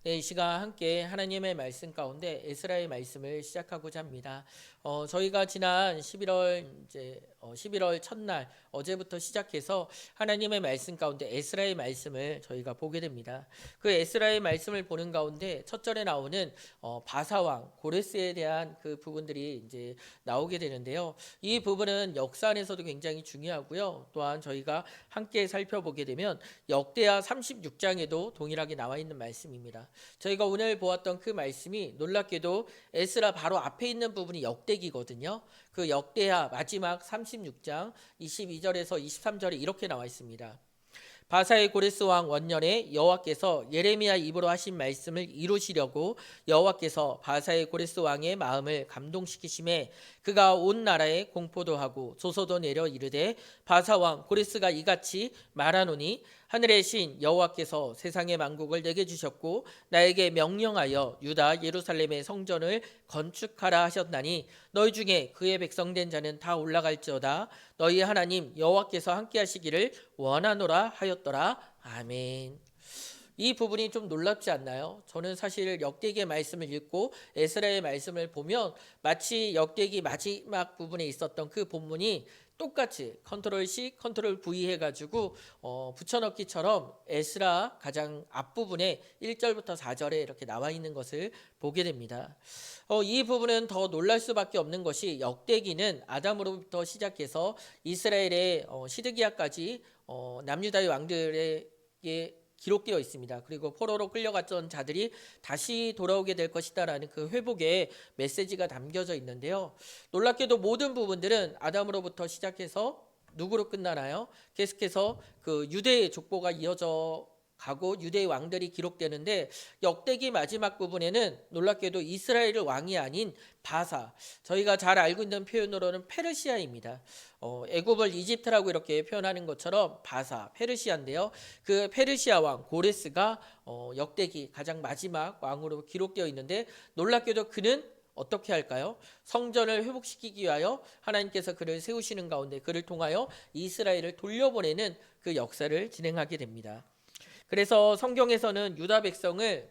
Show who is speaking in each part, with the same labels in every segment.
Speaker 1: 네, 이 시간 함께 하나님의 말씀 가운데 에스라의 말씀을 시작하고자 합니다. 저희가 지난 11월 첫날 어제부터 시작해서 하나님의 말씀 가운데 에스라의 말씀을 저희가 보게 됩니다. 그 에스라의 말씀을 보는 가운데 첫 절에 나오는 바사왕 고레스에 대한 그 부분들이 이제 나오게 되는데요. 이 부분은 역사 안에서도 굉장히 중요하고요. 또한 저희가 함께 살펴보게 되면 역대하 36장에도 동일하게 나와 있는 말씀입니다. 저희가 오늘 보았던 그 말씀이 놀랍게도 에스라 바로 앞에 있는 부분이 역대기거든요. 그 역대하 마지막 36장 22절에서 23절에 이렇게 나와 있습니다. 바사의 고레스 왕 원년에 여호와께서 예레미야 입으로 하신 말씀을 이루시려고 여호와께서 바사의 고레스 왕의 마음을 감동시키심에 그가 온 나라에 공포도 하고 조서도 내려 이르되 바사 왕 고레스가 이같이 말하노니 하늘의 신 여호와께서 세상의 만국을 내게 주셨고 나에게 명령하여 유다 예루살렘의 성전을 건축하라 하셨나니 너희 중에 그의 백성된 자는 다 올라갈지어다 너희 하나님 여호와께서 함께하시기를 원하노라 하였더라. 아멘. 이 부분이 좀 놀랍지 않나요? 저는 사실 역대기의 말씀을 읽고 에스라의 말씀을 보면 마치 역대기 마지막 부분에 있었던 그 본문이 똑같이 컨트롤 C, 컨트롤 V 해가지고 붙여넣기처럼 에스라 가장 앞부분에 1절부터 4절에 이렇게 나와 있는 것을 보게 됩니다. 이 부분은 더 놀랄 수밖에 없는 것이 역대기는 아담으로부터 시작해서 이스라엘의 시드기야까지 남유다의 왕들에게 기록되어 있습니다. 그리고 포로로 끌려갔던 자들이 다시 돌아오게 될 것이다라는 그 회복의 메시지가 담겨져 있는데요. 놀랍게도 모든 부분들은 아담으로부터 시작해서 누구로 끝나나요? 계속해서 그 유대의 족보가 이어져 가고 유대의 왕들이 기록되는데 역대기 마지막 부분에는 놀랍게도 이스라엘의 왕이 아닌 바사, 저희가 잘 알고 있는 표현으로는 페르시아입니다. 애굽을 이집트라고 이렇게 표현하는 것처럼 바사, 페르시아인데요. 그 페르시아 왕 고레스가 역대기 가장 마지막 왕으로 기록되어 있는데 놀랍게도 그는 어떻게 할까요? 성전을 회복시키기 위하여 하나님께서 그를 세우시는 가운데 그를 통하여 이스라엘을 돌려보내는 그 역사를 진행하게 됩니다. 그래서 성경에서는 유다 백성이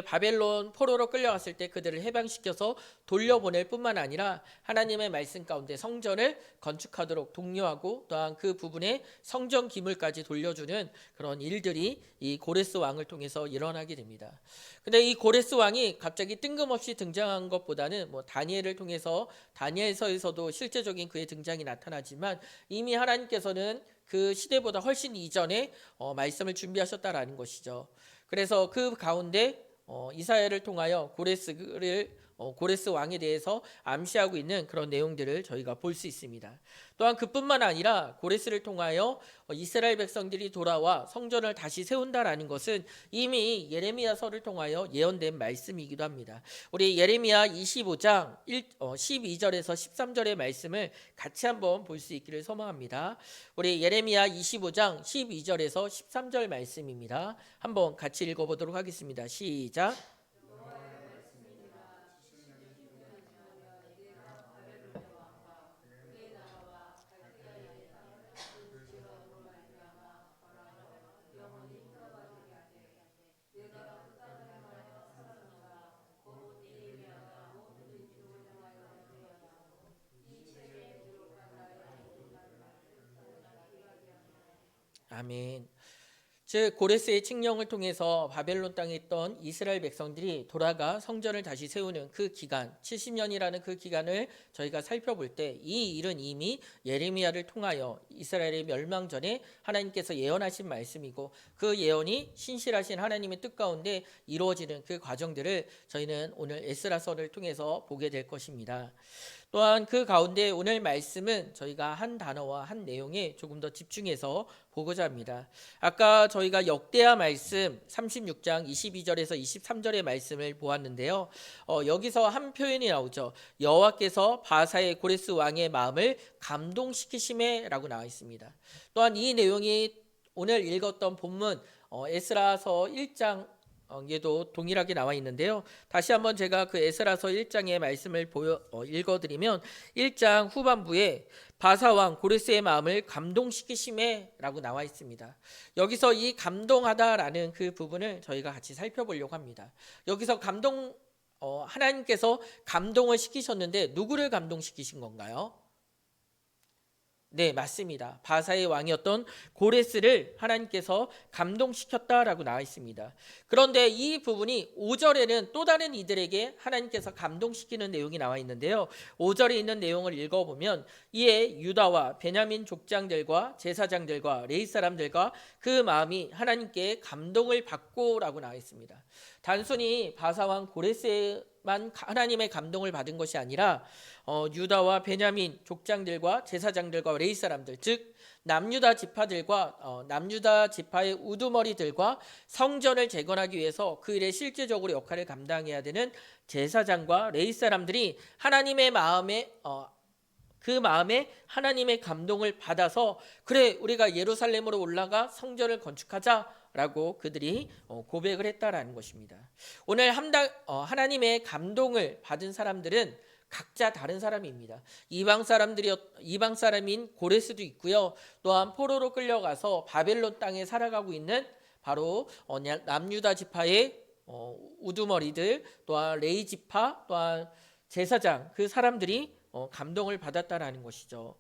Speaker 1: 바벨론 포로로 끌려갔을 때 그들을 해방시켜서 돌려보낼 뿐만 아니라 하나님의 말씀 가운데 성전을 건축하도록 독려하고 또한 그 부분에 성전 기물까지 돌려주는 그런 일들이 이 고레스 왕을 통해서 일어나게 됩니다. 근데 이 고레스 왕이 갑자기 뜬금없이 등장한 것보다는 다니엘을 통해서 다니엘서에서도 실제적인 그의 등장이 나타나지만 이미 하나님께서는 그 시대보다 훨씬 이전에 말씀을 준비하셨다라는 것이죠. 그래서 그 가운데 이사야를 통하여 고레스 왕에 대해서 암시하고 있는 그런 내용들을 저희가 볼 수 있습니다. 또한 그뿐만 아니라 고레스를 통하여 이스라엘 백성들이 돌아와 성전을 다시 세운다라는 것은 이미 예레미야서를 통하여 예언된 말씀이기도 합니다. 우리 예레미야 25장 12절에서 13절의 말씀을 같이 한번 볼 수 있기를 소망합니다. 우리 예레미야 25장 12절에서 13절 말씀입니다. 한번 같이 읽어보도록 하겠습니다. 시작. 아멘. 즉 고레스의 칙령을 통해서 바벨론 땅에 있던 이스라엘 백성들이 돌아가 성전을 다시 세우는 그 기간 70년이라는 그 기간을 저희가 살펴볼 때 이 일은 이미 예레미야를 통하여 이스라엘의 멸망 전에 하나님께서 예언하신 말씀이고 그 예언이 신실하신 하나님의 뜻 가운데 이루어지는 그 과정들을 저희는 오늘 에스라서를 통해서 보게 될 것입니다. 또한 그 가운데 오늘 말씀은 저희가 한 단어와 한 내용에 조금 더 집중해서 보고자 합니다. 아까 저희가 역대하 말씀 36장 22절에서 23절의 말씀을 보았는데요. 여기서 한 표현이 나오죠. 여호와께서 바사의 고레스 왕의 마음을 감동시키심에라고 나와 있습니다. 또한 이 내용이 오늘 읽었던 본문 에스라서 1장 에도 동일하게 나와 있는데요. 다시 한번 제가 그 에스라서 1장의 말씀을 읽어드리면 1장 후반부에 바사 왕 고레스의 마음을 감동시키심에라고 나와 있습니다. 여기서 이 감동하다라는 그 부분을 저희가 같이 살펴보려고 합니다. 여기서 하나님께서 감동을 시키셨는데 누구를 감동시키신 건가요? 네, 맞습니다. 바사의 왕이었던 고레스를 하나님께서 감동시켰다라고 나와 있습니다. 그런데 이 부분이 5절에는 또 다른 이들에게 하나님께서 감동시키는 내용이 나와 있는데요. 5절에 있는 내용을 읽어보면 이에 유다와 베냐민 족장들과 제사장들과 레위 사람들과 그 마음이 하나님께 감동을 받고라고 나와 있습니다. 단순히 바사 왕 고레스만 하나님의 감동을 받은 것이 아니라 유다와 베냐민 족장들과 제사장들과 레위 사람들, 즉 남유다 지파들과 남유다 지파의 우두머리들과 성전을 재건하기 위해서 그 일에 실제적으로 역할을 감당해야 되는 제사장과 레위 사람들이 하나님의 마음에 그 마음에 하나님의 감동을 받아서 그래 우리가 예루살렘으로 올라가 성전을 건축하자라고 그들이 고백을 했다라는 것입니다. 오늘 하나님의 감동을 받은 사람들은 각자 다른 사람입니다. 이방 사람인 고레스도 있고요. 또한 포로로 끌려가서 바벨론 땅에 살아가고 있는 바로 남유다 지파의 우두머리들, 또한 레위 지파, 또한 제사장 그 사람들이 감동을 받았다라는 것이죠.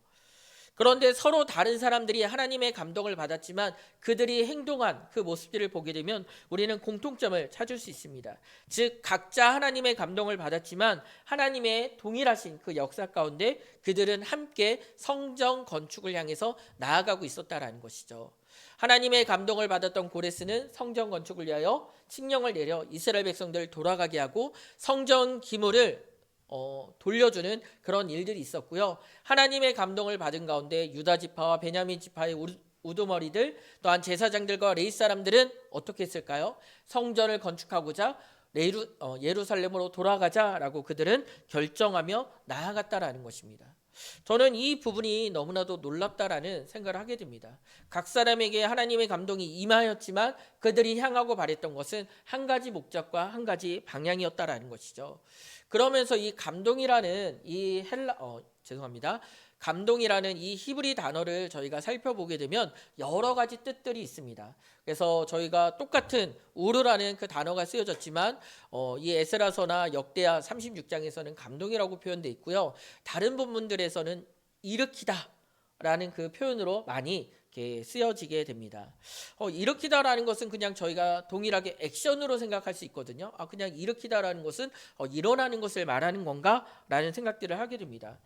Speaker 1: 그런데 서로 다른 사람들이 하나님의 감동을 받았지만 그들이 행동한 그 모습들을 보게 되면 우리는 공통점을 찾을 수 있습니다. 즉 각자 하나님의 감동을 받았지만 하나님의 동일하신 그 역사 가운데 그들은 함께 성전 건축을 향해서 나아가고 있었다라는 것이죠. 하나님의 감동을 받았던 고레스는 성전 건축을 위하여 칙령을 내려 이스라엘 백성들을 돌아가게 하고 성전 기물을 돌려주는 그런 일들이 있었고요. 하나님의 감동을 받은 가운데 유다 지파와 베냐민 지파의 우두머리들 또한 제사장들과 레위 사람들은 어떻게 했을까요? 성전을 건축하고자 예루살렘으로 돌아가자라고 그들은 결정하며 나아갔다라는 것입니다. 저는 이 부분이 너무나도 놀랍다라는 생각을 하게 됩니다. 각 사람에게 하나님의 감동이 임하였지만 그들이 향하고 바랬던 것은 한 가지 목적과 한 가지 방향이었다라는 것이죠. 그러면서 이 감동이라는 감동이라는 이 히브리 단어를 저희가 살펴보게 되면 여러 가지 뜻들이 있습니다. 그래서 저희가 똑같은 우르라는 그 단어가 쓰여졌지만 이 에스라서나 역대하 36장에서는 감동이라고 표현되어 있고요. 다른 본문들에서는 일으키다라는 그 표현으로 많이 이렇게 쓰여지게 됩니다. 일으키다라는 것은 그냥 저희가 동일하게 액션으로 생각할 수 있거든요. 그냥 일으키다라는 것은 일어나는 것을 말하는 건가라는 생각들을 하게 됩니다.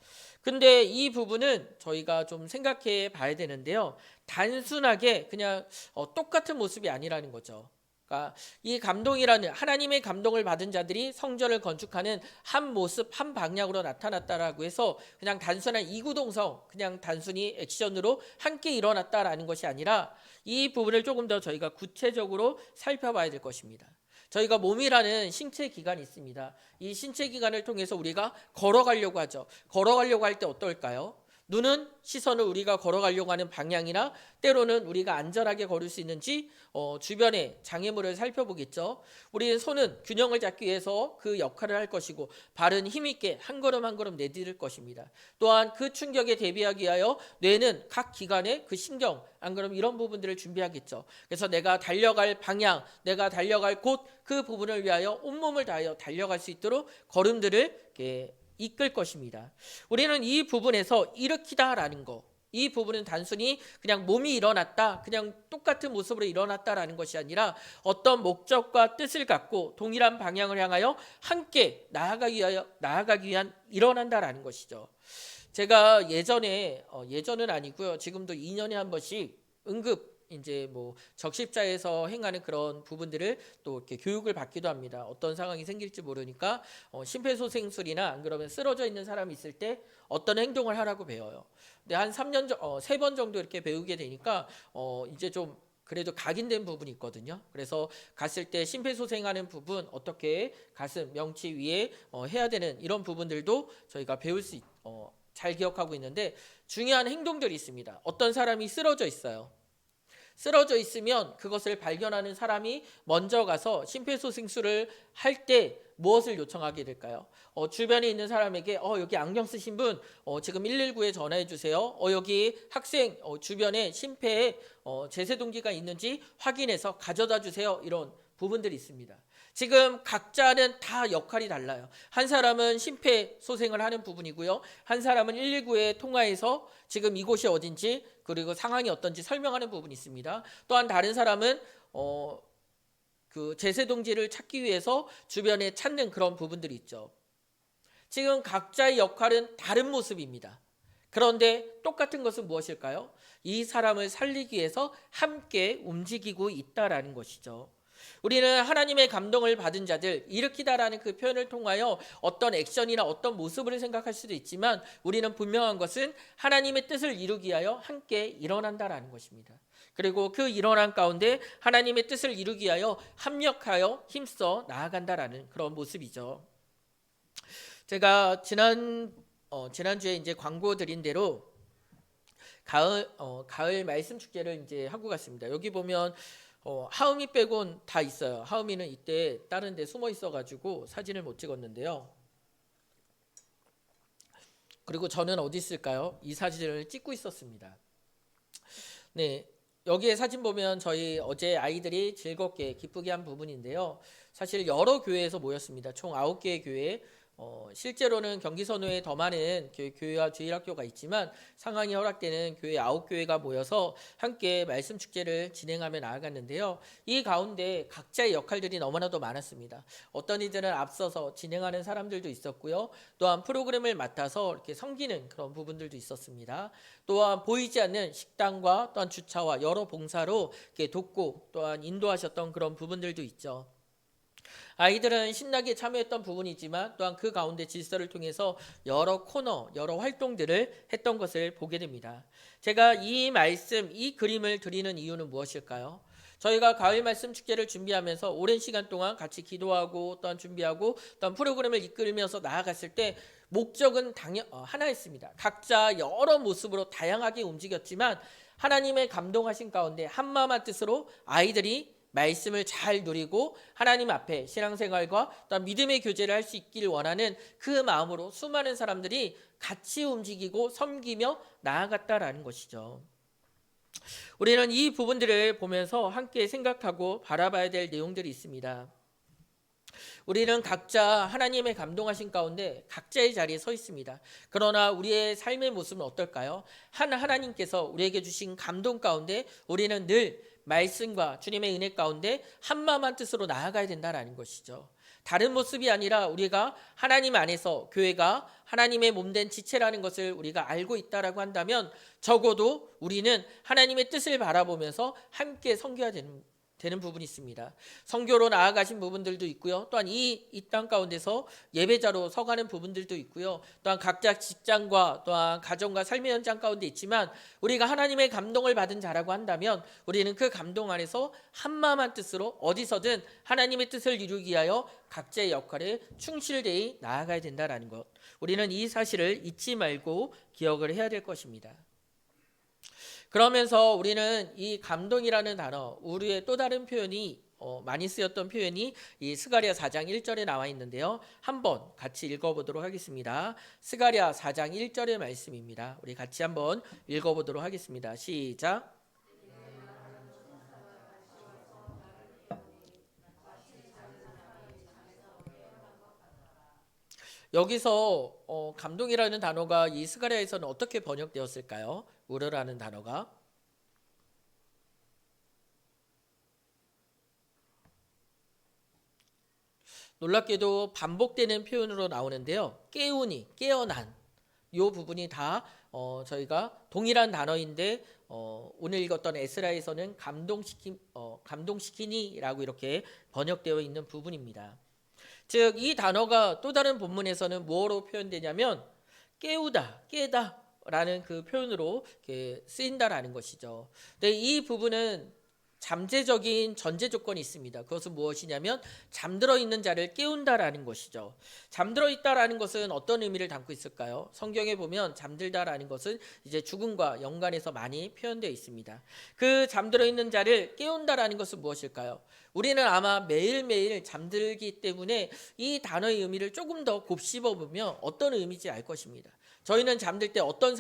Speaker 1: 근데 이 부분은 저희가 좀 생각해 봐야 되는데요. 단순하게 그냥 똑같은 모습이 아니라는 거죠. 그러니까 이 감동이라는 하나님의 감동을 받은 자들이 성전을 건축하는 한 모습 한 방향으로 나타났다라고 해서 그냥 단순한 이구동성 그냥 단순히 액션으로 함께 일어났다라는 것이 아니라 이 부분을 조금 더 저희가 구체적으로 살펴봐야 될 것입니다. 저희가 몸이라는 신체 기관이 있습니다. 이 신체 기관을 통해서 우리가 걸어가려고 하죠. 걸어가려고 할 때 어떨까요? 눈은 시선을 우리가 걸어가려고 하는 방향이나 때로는 우리가 안전하게 걸을 수 있는지 주변의 장애물을 살펴보겠죠. 우리는 손은 균형을 잡기 위해서 그 역할을 할 것이고 발은 힘있게 한 걸음 한 걸음 내디딜 것입니다. 또한 그 충격에 대비하기 위하여 뇌는 각 기관의 그 신경 안 그럼 이런 부분들을 준비하겠죠. 그래서 내가 달려갈 방향, 내가 달려갈 곳 그 부분을 위하여 온몸을 다하여 달려갈 수 있도록 걸음들을 이렇게 이끌 것입니다. 우리는 이 부분에서 일으키다라는 거, 이 부분은 단순히 그냥 몸이 일어났다, 그냥 똑같은 모습으로 일어났다라는 것이 아니라 어떤 목적과 뜻을 갖고 동일한 방향을 향하여 함께 나아가기 위한 일어난다라는 것이죠. 제가 예전은 아니고요, 지금도 2년에 한 번씩 응급 이제 적십자에서 행하는 그런 부분들을 또 이렇게 교육을 받기도 합니다. 어떤 상황이 생길지 모르니까 심폐소생술이나 안 그러면 쓰러져 있는 사람이 있을 때 어떤 행동을 하라고 배워요. 근데 한 3번 정도 이렇게 배우게 되니까 이제 좀 그래도 각인된 부분이 있거든요. 그래서 갔을 때 심폐소생하는 부분 어떻게 가슴, 명치 위에 해야 되는 이런 부분들도 저희가 배울 수 잘 기억하고 있는데 중요한 행동들이 있습니다. 어떤 사람이 쓰러져 있어요. 쓰러져 있으면 그것을 발견하는 사람이 먼저 가서 심폐소생술을 할 때 무엇을 요청하게 될까요? 주변에 있는 사람에게 여기 안경 쓰신 분 지금 119에 전화해 주세요. 여기 학생 주변에 심폐에 제세동기가 있는지 확인해서 가져다 주세요. 이런 부분들이 있습니다. 지금 각자는 다 역할이 달라요. 한 사람은 심폐소생을 하는 부분이고요. 한 사람은 119에 통화해서 지금 이곳이 어딘지 그리고 상황이 어떤지 설명하는 부분이 있습니다. 또한 다른 사람은 그 제세동지를 찾기 위해서 주변에 찾는 그런 부분들이 있죠. 지금 각자의 역할은 다른 모습입니다. 그런데 똑같은 것은 무엇일까요? 이 사람을 살리기 위해서 함께 움직이고 있다라는 것이죠. 우리는 하나님의 감동을 받은 자들, 일으키다라는 그 표현을 통하여 어떤 액션이나 어떤 모습을 생각할 수도 있지만 우리는 분명한 것은 하나님의 뜻을 이루기 위하여 함께 일어난다라는 것입니다. 그리고 그 일어난 가운데 하나님의 뜻을 이루기 위하여 합력하여 힘써 나아간다라는 그런 모습이죠. 제가 지난주에 이제 광고 드린 대로 가을 말씀 축제를 이제 하고 갔습니다. 여기 보면 하음이 빼곤 다 있어요. 하음이는 이때 다른 데 숨어 있어가지고 사진을 못 찍었는데요. 그리고 저는 어디 있을까요? 이 사진을 찍고 있었습니다. 네, 여기에 사진 보면 저희 어제 아이들이 즐겁게 기쁘게 한 부분인데요. 사실 여러 교회에서 모였습니다. 총 9개의 교회. 실제로는 경기선호에 더 많은 교회와 주일학교가 있지만 상황이 허락되는 교회 9교회가 모여서 함께 말씀 축제를 진행하며 나아갔는데요. 이 가운데 각자의 역할들이 너무나도 많았습니다. 어떤 이들은 앞서서 진행하는 사람들도 있었고요. 또한 프로그램을 맡아서 이렇게 섬기는 그런 부분들도 있었습니다. 또한 보이지 않는 식당과 또한 주차와 여러 봉사로 이렇게 돕고 또한 인도하셨던 그런 부분들도 있죠. 아이들은 신나게 참여했던 부분이지만 또한 그 가운데 질서를 통해서 여러 코너, 여러 활동들을 했던 것을 보게 됩니다. 제가 이 말씀, 이 그림을 드리는 이유는 무엇일까요? 저희가 가을 말씀 축제를 준비하면서 오랜 시간 동안 같이 기도하고 또한 준비하고 또한 프로그램을 이끌면서 나아갔을 때 목적은 하나였습니다. 각자 여러 모습으로 다양하게 움직였지만 하나님의 감동하신 가운데 한마음 한뜻으로 아이들이 말씀을 잘 누리고 하나님 앞에 신앙생활과 또한 믿음의 교제를 할 수 있기를 원하는 그 마음으로 수많은 사람들이 같이 움직이고 섬기며 나아갔다라는 것이죠. 우리는 이 부분들을 보면서 함께 생각하고 바라봐야 될 내용들이 있습니다. 우리는 각자 하나님의 감동하신 가운데 각자의 자리에 서 있습니다. 그러나 우리의 삶의 모습은 어떨까요? 하나님께서 우리에게 주신 감동 가운데 우리는 늘 말씀과 주님의 은혜 가운데 한마음 한뜻으로 나아가야 된다는 것이죠. 다른 모습이 아니라 우리가 하나님 안에서 교회가 하나님의 몸된 지체라는 것을 우리가 알고 있다라고 한다면 적어도 우리는 하나님의 뜻을 바라보면서 함께 섬겨야 되는 부분이 있습니다. 선교로 나아가신 부분들도 있고요. 또한 이 땅 가운데서 예배자로 서가는 부분들도 있고요. 또한 각자 직장과 또한 가정과 삶의 현장 가운데 있지만 우리가 하나님의 감동을 받은 자라고 한다면 우리는 그 감동 안에서 한마음 한뜻으로 어디서든 하나님의 뜻을 이루기 위하여 각자의 역할에 충실되이 나아가야 된다는 것. 우리는 이 사실을 잊지 말고 기억을 해야 될 것입니다. 그러면서 우리는 이 감동이라는 단어, 우리의 또 다른 표현이 많이 쓰였던 표현이 이 스가랴 4장 1절에 나와 있는데요. 한번 같이 읽어보도록 하겠습니다. 스가랴 4장 1절의 말씀입니다. 우리 같이 한번 읽어보도록 하겠습니다. 시작. 여기서 감동이라는 단어가 이 스가랴에서는 어떻게 번역되었을까요? 우러라는 단어가 놀랍게도 반복되는 표현으로 나오는데요. 깨우니, 깨어난 이 부분이 다 저희가 동일한 단어인데 오늘 읽었던 에스라에서는 감동시키니라고 이렇게 번역되어 있는 부분입니다. 즉 이 단어가 또 다른 본문에서는 뭐로 표현되냐면 깨우다, 깨다 라는 그 표현으로 쓰인다라는 것이죠. 근데 이 부분은 잠재적인 전제 조건이 있습니다. 그것은 무엇이냐면 잠들어 있는 자를 깨운다라는 것이죠. 잠들어 있다라는 것은 어떤 의미를 담고 있을까요? 성경에 보면 잠들다라는 것은 이제 죽음과 연관해서 많이 표현되어 있습니다. 그 잠들어 있는 자를 깨운다라는 것은 무엇일까요? 우리는 아마 매일매일 잠들기 때문에 이 단어의 의미를 조금 더 곱씹어 보면 어떤 의미인지 알 것입니다. 저희는 잠들 때 어떤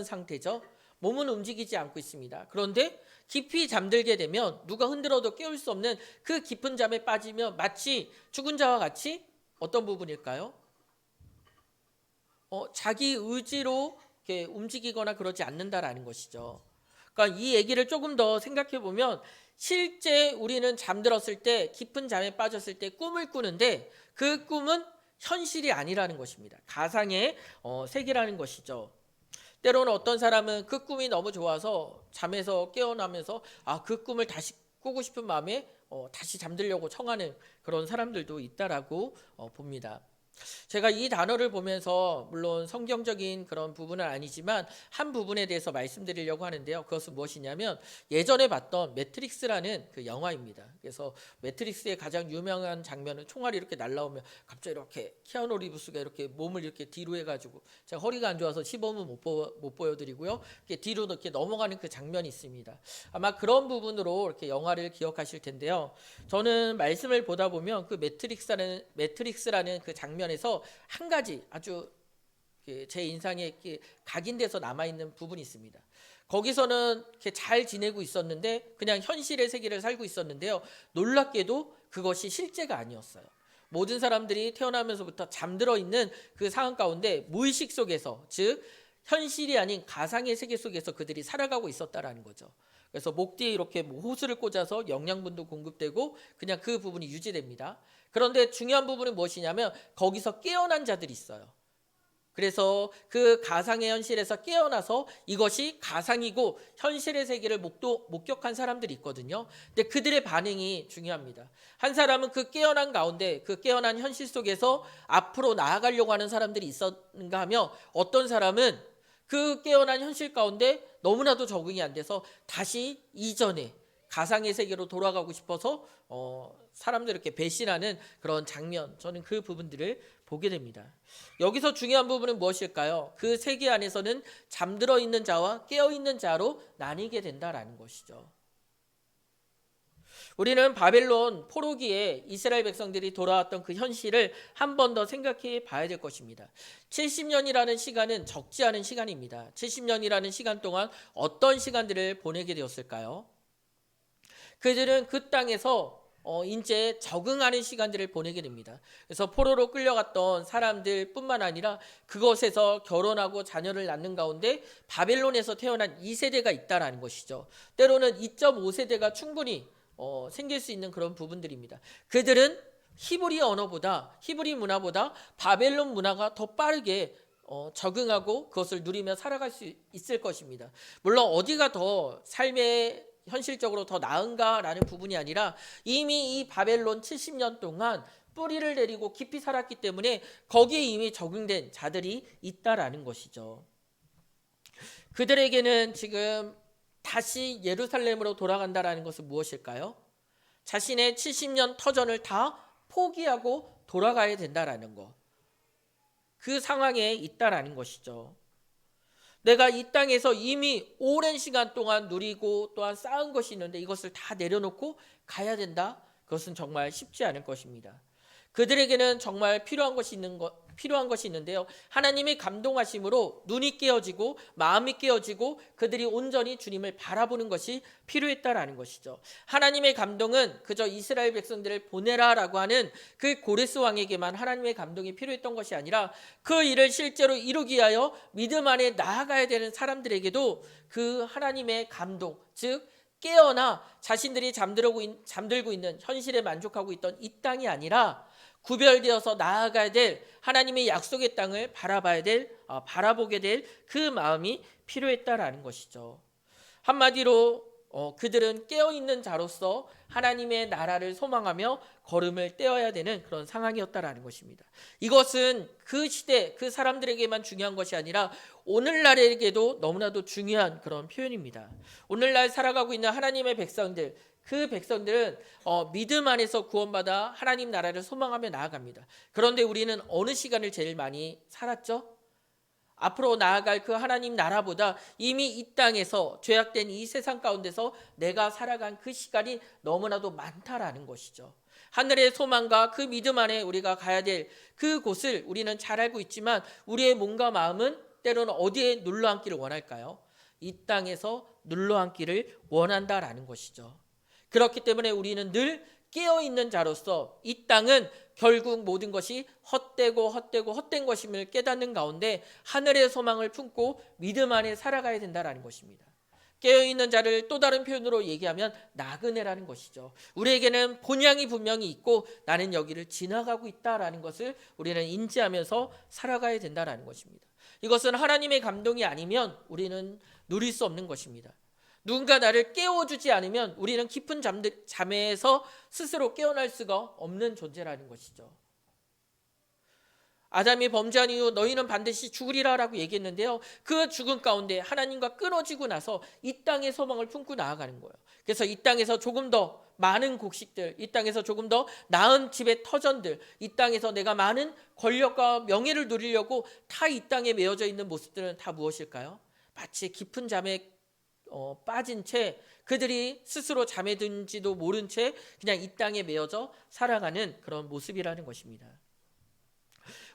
Speaker 1: 상태죠? 몸은 움직이지 않고 있습니다. 그런데 깊이 잠들게 되면 누가 흔들어도 깨울 수 없는 그 깊은 잠에 빠지면 마치 죽은 자와 같이 어떤 부분일까요? 자기 의지로 이렇게 움직이거나 그러지 않는다라는 것이죠. 그러니까 이 얘기를 조금 더 생각해 보면 실제 우리는 잠들었을 때 깊은 잠에 빠졌을 때 꿈을 꾸는데 그 꿈은 현실이 아니라는 것입니다. 가상의 세계라는 것이죠. 때로는 어떤 사람은 그 꿈이 너무 좋아서 잠에서 깨어나면서 그 꿈을 다시 꾸고 싶은 마음에 다시 잠들려고 청하는 그런 사람들도 있다라고 봅니다. 제가 이 단어를 보면서 물론 성경적인 그런 부분은 아니지만 한 부분에 대해서 말씀드리려고 하는데요. 그것은 무엇이냐면 예전에 봤던 매트릭스라는 그 영화입니다. 그래서 매트릭스의 가장 유명한 장면은 총알이 이렇게 날라오면 갑자기 이렇게 키아누 리브스가 이렇게 몸을 이렇게 뒤로 해가지고 제가 허리가 안 좋아서 시범은 못 보여드리고요. 이렇게 뒤로 이렇게 넘어가는 그 장면이 있습니다. 아마 그런 부분으로 이렇게 영화를 기억하실 텐데요. 저는 말씀을 보다 보면 그 매트릭스라는 그 장면에서 한 가지 아주 제 인상에 각인돼서 남아있는 부분이 있습니다. 거기서는 이렇게 잘 지내고 있었는데 그냥 현실의 세계를 살고 있었는데요. 놀랍게도 그것이 실제가 아니었어요. 모든 사람들이 태어나면서부터 잠들어 있는 그 상황 가운데 무의식 속에서, 즉 현실이 아닌 가상의 세계 속에서 그들이 살아가고 있었다라는 거죠. 그래서 목 뒤에 이렇게 호스를 꽂아서 영양분도 공급되고 그냥 그 부분이 유지됩니다. 그런데 중요한 부분은 무엇이냐면 거기서 깨어난 자들이 있어요. 그래서 그 가상의 현실에서 깨어나서 이것이 가상이고 현실의 세계를 목격한 사람들이 있거든요. 근데 그들의 반응이 중요합니다. 한 사람은 그 깨어난 가운데 그 깨어난 현실 속에서 앞으로 나아가려고 하는 사람들이 있었는가 하며 어떤 사람은 그 깨어난 현실 가운데 너무나도 적응이 안 돼서 다시 이전에 가상의 세계로 돌아가고 싶어서 사람들 이렇게 배신하는 그런 장면, 저는 그 부분들을 보게 됩니다. 여기서 중요한 부분은 무엇일까요? 그 세계 안에서는 잠들어 있는 자와 깨어 있는 자로 나뉘게 된다라는 것이죠. 우리는 바벨론 포로기에 이스라엘 백성들이 돌아왔던 그 현실을 한 번 더 생각해 봐야 될 것입니다. 70년이라는 시간은 적지 않은 시간입니다. 70년이라는 시간 동안 어떤 시간들을 보내게 되었을까요? 그들은 그 땅에서 이제 적응하는 시간들을 보내게 됩니다. 그래서 포로로 끌려갔던 사람들 뿐만 아니라 그곳에서 결혼하고 자녀를 낳는 가운데 바벨론에서 태어난 2세대가 있다라는 것이죠. 때로는 2.5세대가 충분히 생길 수 있는 그런 부분들입니다. 그들은 히브리 문화보다 바벨론 문화가 더 빠르게 적응하고 그것을 누리며 살아갈 수 있을 것입니다. 물론 어디가 더 삶의 현실적으로 더 나은가라는 부분이 아니라 이미 이 바벨론 70년 동안 뿌리를 내리고 깊이 살았기 때문에 거기에 이미 적응된 자들이 있다라는 것이죠. 그들에게는 지금 다시 예루살렘으로 돌아간다라는 것은 무엇일까요? 자신의 70년 터전을 다 포기하고 돌아가야 된다라는 것. 그 상황에 있다라는 것이죠. 내가 이 땅에서 이미 오랜 시간 동안 누리고 또한 쌓은 것이 있는데 이것을 다 내려놓고 가야 된다? 그것은 정말 쉽지 않을 것입니다. 그들에게는 정말 필요한 것이 있는데요. 하나님의 감동하심으로 눈이 깨어지고 마음이 깨어지고 그들이 온전히 주님을 바라보는 것이 필요했다라는 것이죠. 하나님의 감동은 그저 이스라엘 백성들을 보내라라고 하는 그 고레스 왕에게만 하나님의 감동이 필요했던 것이 아니라 그 일을 실제로 이루기 위하여 믿음 안에 나아가야 되는 사람들에게도 그 하나님의 감동, 즉 깨어나 자신들이 잠들고 있는 현실에 만족하고 있던 이 땅이 아니라 구별되어서 나아가야 될 하나님의 약속의 땅을 바라보게 될 그 마음이 필요했다라는 것이죠. 한마디로 그들은 깨어있는 자로서 하나님의 나라를 소망하며 걸음을 떼어야 되는 그런 상황이었다라는 것입니다. 이것은 그 시대 그 사람들에게만 중요한 것이 아니라 오늘날에게도 너무나도 중요한 그런 표현입니다. 오늘날 살아가고 있는 하나님의 백성들, 그 백성들은 믿음 안에서 구원받아 하나님 나라를 소망하며 나아갑니다. 그런데 우리는 어느 시간을 제일 많이 살았죠? 앞으로 나아갈 그 하나님 나라보다 이미 이 땅에서 죄악된 이 세상 가운데서 내가 살아간 그 시간이 너무나도 많다라는 것이죠. 하늘의 소망과 그 믿음 안에 우리가 가야 될 그곳을 우리는 잘 알고 있지만 우리의 몸과 마음은 때로는 어디에 눌러앉기를 원할까요? 이 땅에서 눌러앉기를 원한다라는 것이죠. 그렇기 때문에 우리는 늘 깨어있는 자로서 이 땅은 결국 모든 것이 헛된 것임을 깨닫는 가운데 하늘의 소망을 품고 믿음 안에 살아가야 된다는 것입니다. 깨어있는 자를 또 다른 표현으로 얘기하면 나그네라는 것이죠. 우리에게는 본향이 분명히 있고 나는 여기를 지나가고 있다라는 것을 우리는 인지하면서 살아가야 된다는 것입니다. 이것은 하나님의 감동이 아니면 우리는 누릴 수 없는 것입니다. 누군가 나를 깨워주지 않으면 우리는 깊은 잠에서 스스로 깨어날 수가 없는 존재라는 것이죠. 아담이 범죄한 이후 너희는 반드시 죽으리라 라고 얘기했는데요. 그 죽음 가운데 하나님과 끊어지고 나서 이 땅의 소망을 품고 나아가는 거예요. 그래서 이 땅에서 조금 더 많은 곡식들, 이 땅에서 조금 더 나은 집의 터전들, 이 땅에서 내가 많은 권력과 명예를 누리려고 다 이 땅에 메어져 있는 모습들은 다 무엇일까요? 마치 깊은 잠에 빠진 채 그들이 스스로 잠에 든지도 모른 채 그냥 이 땅에 메어져 살아가는 그런 모습이라는 것입니다.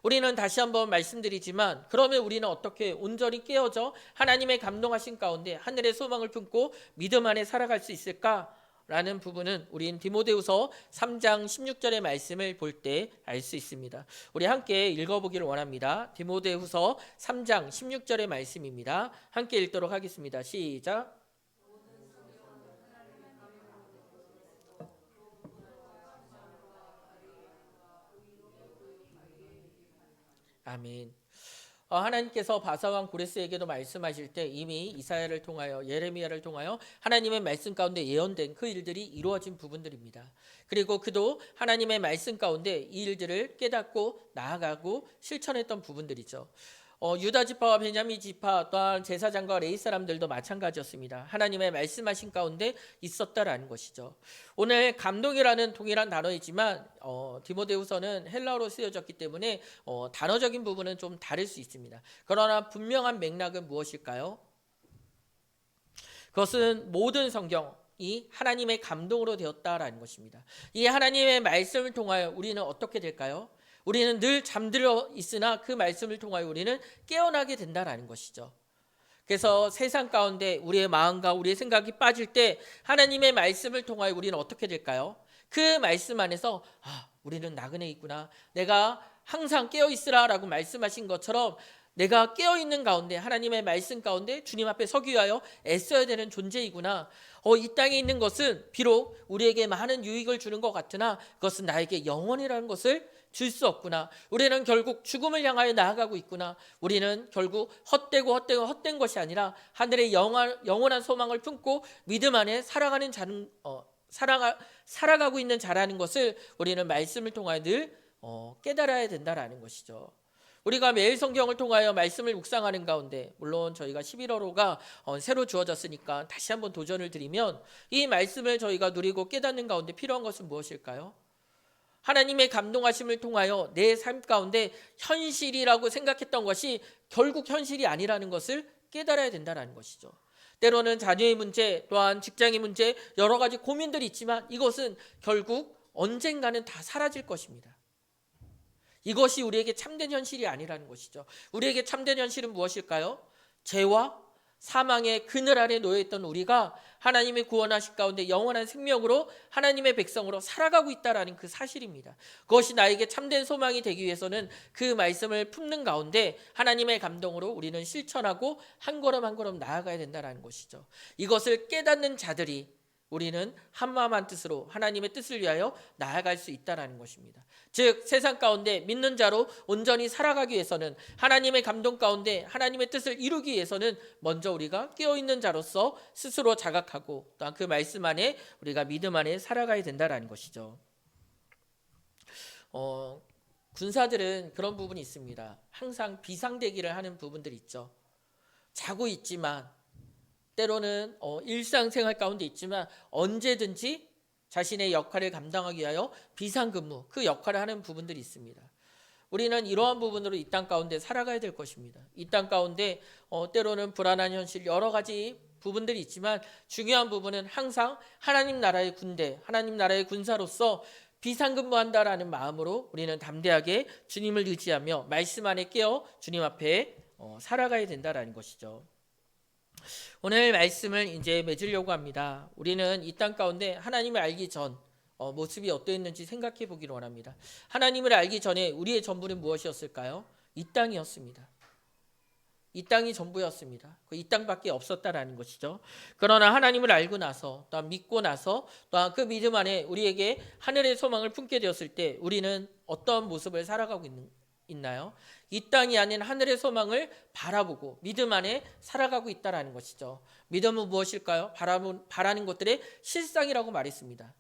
Speaker 1: 우리는 다시 한번 말씀드리지만 그러면 우리는 어떻게 온전히 깨어져 하나님의 감동하신 가운데 하늘의 소망을 품고 믿음 안에 살아갈 수 있을까라는 부분은 우린 디모데후서 3장 16절의 말씀을 볼 때 알 수 있습니다. 우리 함께 읽어보기를 원합니다. 디모데후서 3장 16절의 말씀입니다. 함께 읽도록 하겠습니다. 시작. 아멘. 하나님께서 바사왕 고레스에게도 말씀하실 때 이미 이사야를 통하여 예레미야를 통하여 하나님의 말씀 가운데 예언된 그 일들이 이루어진 부분들입니다. 그리고 그도 하나님의 말씀 가운데 이 일들을 깨닫고 나아가고 실천했던 부분들이죠. 유다 지파와 베냐민 지파 또한 제사장과 레위 사람들도 마찬가지였습니다. 하나님의 말씀하신 가운데 있었다라는 것이죠. 오늘 감동이라는 동일한 단어이지만 디모데후서는 헬라어로 쓰여졌기 때문에 단어적인 부분은 좀 다를 수 있습니다. 그러나 분명한 맥락은 무엇일까요? 그것은 모든 성경이 하나님의 감동으로 되었다라는 것입니다. 이 하나님의 말씀을 통하여 우리는 어떻게 될까요? 우리는 늘 잠들어 있으나 그 말씀을 통하여 우리는 깨어나게 된다라는 것이죠. 그래서 세상 가운데 우리의 마음과 우리의 생각이 빠질 때 하나님의 말씀을 통하여 우리는 어떻게 될까요? 그 말씀 안에서 우리는 나그네 있구나. 내가 항상 깨어 있으라라고 말씀하신 것처럼 내가 깨어있는 가운데 하나님의 말씀 가운데 주님 앞에 서기 위하여 애써야 되는 존재이구나. 이 땅에 있는 것은 비록 우리에게 많은 유익을 주는 것 같으나 그것은 나에게 영원이라는 것을 줄 수 없구나. 우리는 결국 죽음을 향하여 나아가고 있구나. 우리는 결국 헛된 것이 아니라 하늘의 영원한 소망을 품고 믿음 안에 살아가고 있는 자라는 것을 우리는 말씀을 통하여 늘 깨달아야 된다라는 것이죠. 우리가 매일 성경을 통하여 말씀을 묵상하는 가운데 물론 저희가 11월호가 새로 주어졌으니까 다시 한번 도전을 드리면 이 말씀을 저희가 누리고 깨닫는 가운데 필요한 것은 무엇일까요? 하나님의 감동하심을 통하여 내 삶 가운데 현실이라고 생각했던 것이 결국 현실이 아니라는 것을 깨달아야 된다는 것이죠. 때로는 자녀의 문제 또한 직장의 문제 여러 가지 고민들이 있지만 이것은 결국 언젠가는 다 사라질 것입니다. 이것이 우리에게 참된 현실이 아니라는 것이죠. 우리에게 참된 현실은 무엇일까요? 죄와 사망의 그늘 아래 놓여있던 우리가 하나님의 구원하신 가운데 영원한 생명으로 하나님의 백성으로 살아가고 있다는 그 사실입니다. 그것이 나에게 참된 소망이 되기 위해서는 그 말씀을 품는 가운데 하나님의 감동으로 우리는 실천하고 한 걸음 한 걸음 나아가야 된다는 것이죠. 이것을 깨닫는 자들이 우리는 한마음 한뜻으로 하나님의 뜻을 위하여 나아갈 수 있다는 것입니다. 즉 세상 가운데 믿는 자로 온전히 살아가기 위해서는, 하나님의 감동 가운데 하나님의 뜻을 이루기 위해서는 먼저 우리가 깨어있는 자로서 스스로 자각하고 또한 그 말씀 안에 우리가 믿음 안에 살아가야 된다는 것이죠. 군사들은 그런 부분이 있습니다. 항상 비상대기를 하는 부분들이 있죠. 자고 있지만, 때로는 일상생활 가운데 있지만 언제든지 자신의 역할을 감당하기 위하여 비상근무, 그 역할을 하는 부분들이 있습니다. 우리는 이러한 부분으로 이 땅 가운데 살아가야 될 것입니다. 이 땅 가운데 때로는 불안한 현실, 여러 가지 부분들이 있지만 중요한 부분은 항상 하나님 나라의 군대, 하나님 나라의 군사로서 비상근무한다라는 마음으로 우리는 담대하게 주님을 의지하며 말씀 안에 깨어 주님 앞에 살아가야 된다라는 것이죠. 오늘 말씀을 이제 맺으려고 합니다. 우리는 이 땅 가운데 하나님을 알기 전 모습이 어떠했는지 생각해 보기를 원합니다. 하나님을 알기 전에 우리의 전부는 무엇이었을까요? 이 땅이었습니다. 이 땅이 전부였습니다. 이 땅밖에 없었다라는 것이죠. 그러나 하나님을 알고 나서, 또한 믿고 나서, 또한 그 믿음 안에 우리에게 하늘의 소망을 품게 되었을 때 우리는 어떤 모습을 살아가고 있나요? 이 땅이 아닌 하늘의 소망을 바라보고 믿음 안에 살아가고 있다라는 것이죠. 믿음은 무엇일까요? 바라는 것들의 실상이라고 말했습니다.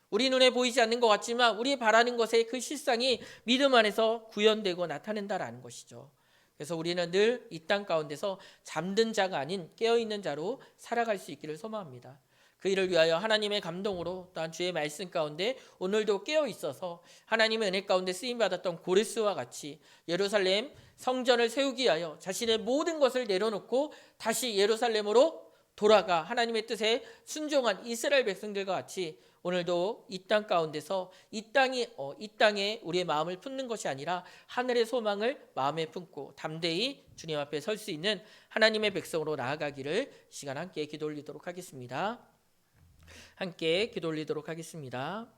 Speaker 1: 우리 눈에 보이지 않는 것 같지만 우리 바라는 것의 그 실상이 믿음 안에서 구현되고 나타낸다라는 것이죠. 그래서 우리는 늘 이 땅 가운데서 잠든 자가 아닌 깨어있는 자로 살아갈 수 있기를 소망합니다. 그 일을 위하여 하나님의 감동으로 또한 주의 말씀 가운데 오늘도 깨어 있어서 하나님의 은혜 가운데 쓰임받았던 고레스와 같이 예루살렘 성전을 세우기 위하여 자신의 모든 것을 내려놓고 다시 예루살렘으로 돌아가 하나님의 뜻에 순종한 이스라엘 백성들과 같이 오늘도 이 땅 가운데서 이 땅에 우리의 마음을 품는 것이 아니라 하늘의 소망을 마음에 품고 담대히 주님 앞에 설 수 있는 하나님의 백성으로 나아가기를 시간 함께 기도 올리도록 하겠습니다. 함께 기도 올리도록 하겠습니다.